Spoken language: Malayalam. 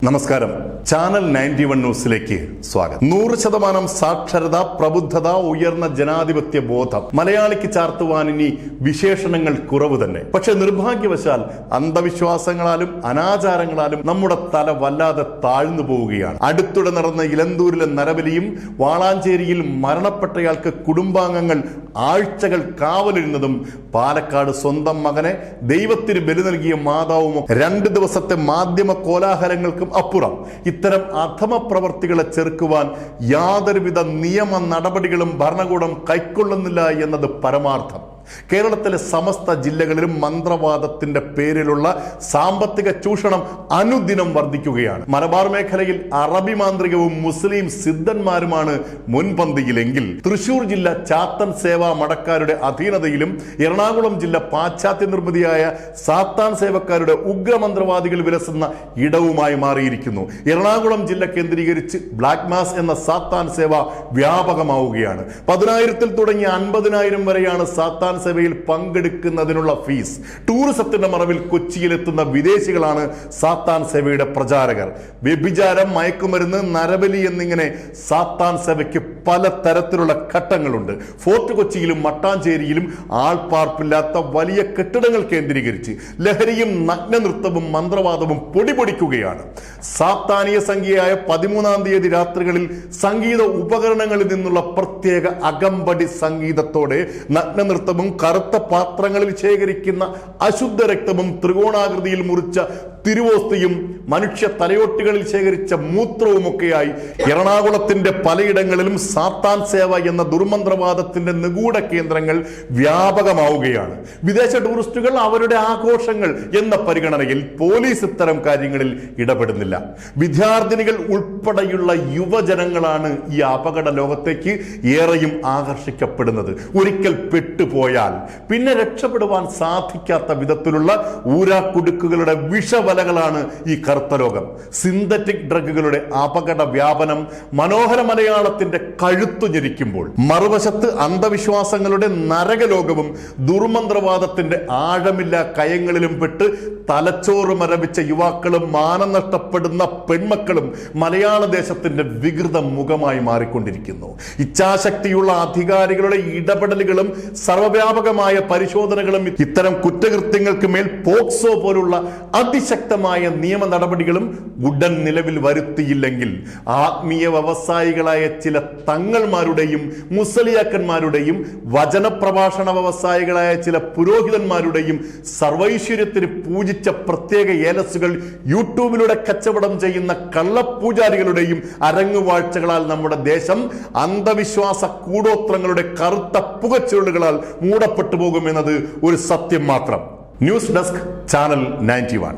നമസ്കാരം. ചാനൽ 91 ന്യൂസിലേക്ക് സ്വാഗതം. 100% സാക്ഷരത, പ്രബുദ്ധത, ഉയർന്ന ജനാധിപത്യ ബോധം മലയാളിക്ക് ചാർത്തുവാൻ ഇനി വിശേഷണങ്ങൾ കുറവ് തന്നെ. പക്ഷെ നിർഭാഗ്യവശാൽ അന്ധവിശ്വാസങ്ങളാലും അനാചാരങ്ങളാലും നമ്മുടെ തല വല്ലാതെ താഴ്ന്നു പോവുകയാണ്. അടുത്തിടെ നടന്ന ഇലന്തൂരിലെ നരബലിയും വാളാഞ്ചേരിയിൽ മരണപ്പെട്ടയാൾക്ക് കുടുംബാംഗങ്ങൾ ആഴ്ചകൾ കാവലിരുന്നതും പാലക്കാട് സ്വന്തം മകനെ ദൈവത്തിന് ബലി നൽകിയ മാതാവും 2 ദിവസത്തെ മാധ്യമ കോലാഹലങ്ങൾക്കും അപ്പുറം ഇത്തരം അധമ പ്രവർത്തികളെ ചെറുക്കുവാൻ യാതൊരുവിധ നിയമ നടപടികളും ഭരണകൂടം കൈക്കൊള്ളുന്നില്ല എന്നത് പരമാർത്ഥം. കേരളത്തിലെ സമസ്ത ജില്ലകളിലും മന്ത്രവാദത്തിന്റെ പേരിലുള്ള സാമ്പത്തിക ചൂഷണം അനുദിനം വർദ്ധിക്കുകയാണ്. മലബാർ മേഖലയിൽ അറബി മാന്ത്രികവും മുസ്ലിം സിദ്ധന്മാരുമാണ് മുൻപന്തിയിലെങ്കിൽ തൃശൂർ ജില്ല ചാത്തൻ സേവാ മടക്കാരുടെ അധീനതയിലും എറണാകുളം ജില്ല പാശ്ചാത്യ നിർമ്മിതിയായ സാത്താൻ സേവക്കാരുടെ ഉഗ്രമന്ത്രവാദികൾ വിലസുന്ന ഇടവുമായി മാറിയിരിക്കുന്നു. എറണാകുളം ജില്ല കേന്ദ്രീകരിച്ച് ബ്ലാക്ക് മാസ് എന്ന സാത്താൻ സേവ വ്യാപകമാവുകയാണ്. 10,000 തുടങ്ങി 50,000 വരെയാണ് സാത്താൻ സേവയിൽ പങ്കെടുക്കുന്നതിനുള്ള ഫീസ്. ടൂറിസത്തിന്റെ മറവിൽ കൊച്ചിയിലെത്തുന്ന വിദേശികളാണ് സാത്താൻ സേവയുടെ പ്രചാരകർ. വ്യഭിചാരം, മയക്കുമരുന്ന്, നരബലി എന്നിങ്ങനെ സാത്താൻ സേവയ്ക്ക് പല തരത്തിലുള്ള ഘട്ടങ്ങളുണ്ട്. ഫോർട്ട് കൊച്ചിയിലും മട്ടാഞ്ചേരിയിലും ആൾപ്പാർപ്പില്ലാത്ത വലിയ കെട്ടിടങ്ങൾ കേന്ദ്രീകരിച്ച് ലഹരിയും നഗ്നനൃത്തവും മന്ത്രവാദവും പൊടിപൊടിക്കുകയാണ്. സാത്താനീയ സംഖ്യയായ 13-ാം തീയതി രാത്രികളിൽ സംഗീത ഉപകരണങ്ങളിൽ നിന്നുള്ള പ്രത്യേക അകമ്പടി സംഗീതത്തോടെ നഗ്നനൃത്തവും കറുത്ത പാത്രങ്ങളിൽ ശേഖരിക്കുന്ന അശുദ്ധ രക്തവും ത്രികോണാകൃതിയിൽ മുറിച്ച തിരുവോസ്തിയും മനുഷ്യ തലയോട്ടികളിൽ ശേഖരിച്ച മൂത്രവുമൊക്കെയായി എറണാകുളത്തിന്റെ പലയിടങ്ങളിലും സാത്താൻ സേവ എന്ന ദുർമന്ത്രവാദത്തിന്റെ നിഗൂഢ കേന്ദ്രങ്ങൾ വ്യാപകമാവുകയാണ്. വിദേശ ടൂറിസ്റ്റുകൾ അവരുടെ ആഘോഷങ്ങൾ എന്ന പരിഗണനയിൽ പോലീസ് ഇത്തരം കാര്യങ്ങളിൽ ഇടപെടുന്നില്ല. വിദ്യാർത്ഥിനികൾ ഉൾപ്പെടെയുള്ള യുവജനങ്ങളാണ് ഈ അപകട ലോകത്തേക്ക് ഏറെയും ആകർഷിക്കപ്പെടുന്നത്. ഒരിക്കൽ പെട്ടുപോയാൽ പിന്നെ രക്ഷപ്പെടുവാൻ സാധിക്കാത്ത വിധത്തിലുള്ള ഊരാക്കുടുക്കുകളുടെ വിഷവലകളാണ് ഈ കറുത്ത ലോകം. സിന്തറ്റിക് ഡ്രഗുകളുടെ അപകട വ്യാപനം മനോഹര മലയാളത്തിന്റെ കഴുത്തു ഞെരിക്കുമ്പോൾ മറുവശത്ത് അന്ധവിശ്വാസങ്ങളുടെ നരകലോകവും ദുർമന്ത്രവാദത്തിന്റെ ആഴമില്ലാ കയങ്ങളിലും പെട്ട് തലച്ചോറ് മരവിച്ച യുവാക്കളും മാനം നഷ്ടപ്പെടുന്ന പെൺമക്കളും മലയാള ദേശത്തിന്റെ വികൃത മുഖമായി മാറിക്കൊണ്ടിരിക്കുന്നു. ഇച്ഛാശക്തിയുള്ള അധികാരികളുടെ ഇടപെടലുകളും സർവ്വവ്യാപകമായ പരിശോധനകളും ഇത്തരം കുറ്റകൃത്യങ്ങൾക്ക് മേൽ പോക്സോ പോലുള്ള അതിശക്തമായ നിയമ നടപടികളും ഉടൻ നിലവിൽ വരുത്തിയില്ലെങ്കിൽ ആത്മീയ വ്യവസായികളായ ചില തങ്ങൾമാരുടെയും മുസലിയാക്കന്മാരുടെയും വചനപ്രഭാഷണ വ്യവസായികളായ ചില പുരോഹിതന്മാരുടെയും സർവൈശ്വര്യത്തിന് പൂജിച്ച പ്രത്യേക ഏലസുകൾ യൂട്യൂബിലൂടെ കച്ചവടം ചെയ്യുന്ന കള്ളപ്പൂജാരികളുടെയും അരങ്ങുവാഴ്ചകളാൽ നമ്മുടെ ദേശം അന്ധവിശ്വാസ കൂടോത്രങ്ങളുടെ കറുത്ത പുകച്ചുരുളുകളാൽ മൂടപ്പെട്ടു പോകുമെന്നത് ഒരു സത്യം മാത്രം. News desk, channel 91.